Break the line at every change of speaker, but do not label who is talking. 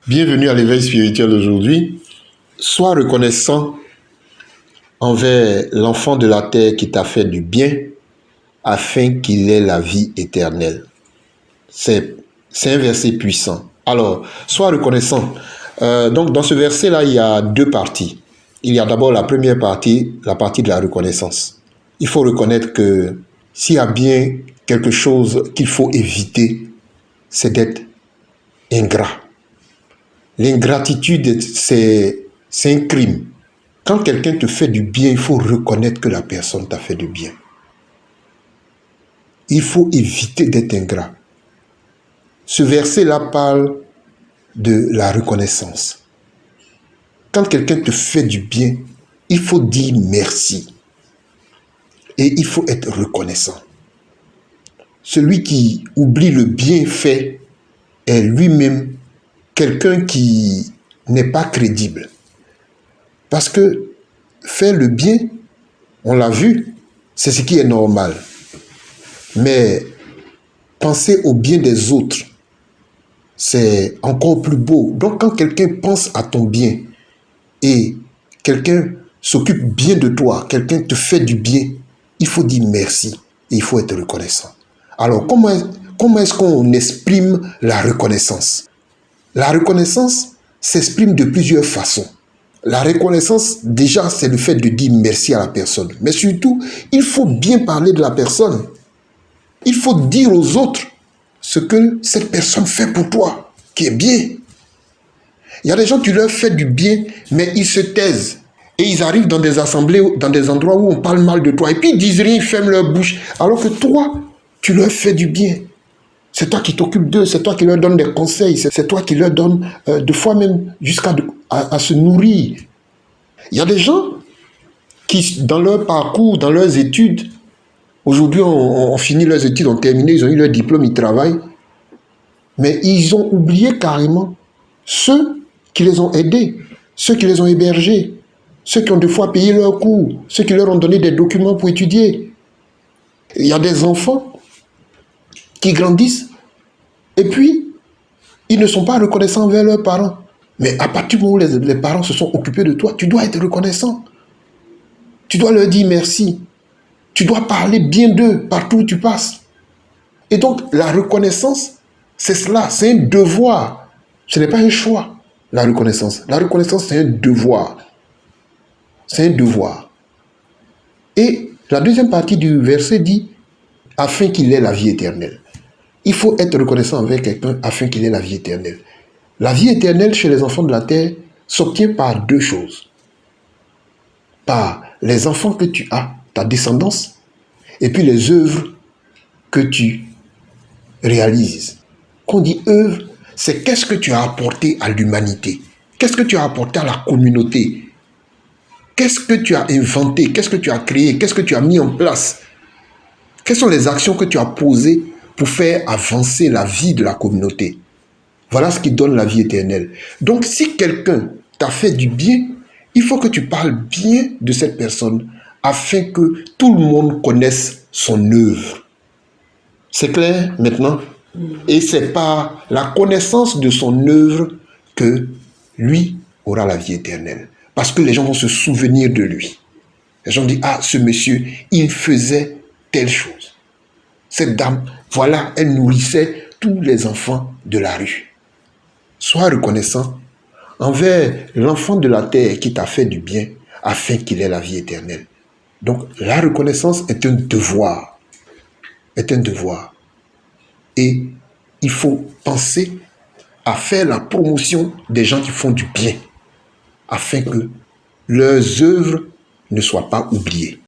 Bienvenue à l'éveil spirituel d'aujourd'hui. Sois reconnaissant envers l'enfant de la terre qui t'a fait du bien afin qu'il ait la vie éternelle. C'est un verset puissant. Alors, sois reconnaissant. Donc, dans ce verset-là, il y a deux parties. Il y a d'abord la première partie, la partie de la reconnaissance. Il faut reconnaître que s'il y a bien quelque chose qu'il faut éviter, c'est d'être ingrat. L'ingratitude, c'est un crime. Quand quelqu'un te fait du bien, il faut reconnaître que la personne t'a fait du bien. Il faut éviter d'être ingrat. Ce verset-là parle de la reconnaissance. Quand quelqu'un te fait du bien, il faut dire merci. Et il faut être reconnaissant. Celui qui oublie le bienfait est lui-même quelqu'un qui n'est pas crédible. Parce que faire le bien, on l'a vu, c'est ce qui est normal. Mais penser au bien des autres, c'est encore plus beau. Donc quand quelqu'un pense à ton bien et quelqu'un s'occupe bien de toi, quelqu'un te fait du bien, il faut dire merci et il faut être reconnaissant. Alors comment est-ce qu'on exprime la reconnaissance? La reconnaissance s'exprime de plusieurs façons. La reconnaissance, déjà, c'est le fait de dire merci à la personne. Mais surtout, il faut bien parler de la personne. Il faut dire aux autres ce que cette personne fait pour toi, qui est bien. Il y a des gens qui leur font du bien, mais ils se taisent. Et ils arrivent dans des assemblées, dans des endroits où on parle mal de toi. Et puis ils disent rien, ils ferment leur bouche. Alors que toi, tu leur fais du bien. C'est toi qui t'occupes d'eux, c'est toi qui leur donnes des conseils, c'est toi qui leur donnes, des fois même, jusqu'à se nourrir. Il y a des gens qui, dans leur parcours, dans leurs études, aujourd'hui, on finit leurs études, on terminé, ils ont eu leur diplôme, ils travaillent, mais ils ont oublié carrément ceux qui les ont aidés, ceux qui les ont hébergés, ceux qui ont des fois payé leurs cours, ceux qui leur ont donné des documents pour étudier. Il y a des enfants qui grandissent et puis ils ne sont pas reconnaissants envers leurs parents. Mais à partir du moment où les parents se sont occupés de toi, tu dois être reconnaissant. Tu dois leur dire merci. Tu dois parler bien d'eux partout où tu passes. Et donc, la reconnaissance, c'est cela, c'est un devoir. Ce n'est pas un choix, la reconnaissance. La reconnaissance, c'est un devoir. C'est un devoir. Et la deuxième partie du verset dit, afin qu'il ait la vie éternelle. Il faut être reconnaissant envers quelqu'un afin qu'il ait la vie éternelle. La vie éternelle chez les enfants de la terre s'obtient par deux choses. Par les enfants que tu as, ta descendance, et puis les œuvres que tu réalises. Quand on dit œuvre, c'est qu'est-ce que tu as apporté à l'humanité? Qu'est-ce que tu as apporté à la communauté? Qu'est-ce que tu as inventé? Qu'est-ce que tu as créé? Qu'est-ce que tu as mis en place? Quelles sont les actions que tu as posées pour faire avancer la vie de la communauté? Voilà ce qui donne la vie éternelle. Donc, si quelqu'un t'a fait du bien, il faut que tu parles bien de cette personne afin que tout le monde connaisse son œuvre. C'est clair maintenant? Et c'est par la connaissance de son œuvre que lui aura la vie éternelle. Parce que les gens vont se souvenir de lui. Les gens disent, ah, ce monsieur, il faisait telle chose. Cette dame, voilà, elle nourrissait tous les enfants de la rue. Sois reconnaissant envers l'enfant de la terre qui t'a fait du bien afin qu'il ait la vie éternelle. Donc, la reconnaissance est un devoir. Est un devoir. Et il faut penser à faire la promotion des gens qui font du bien afin que leurs œuvres ne soient pas oubliées.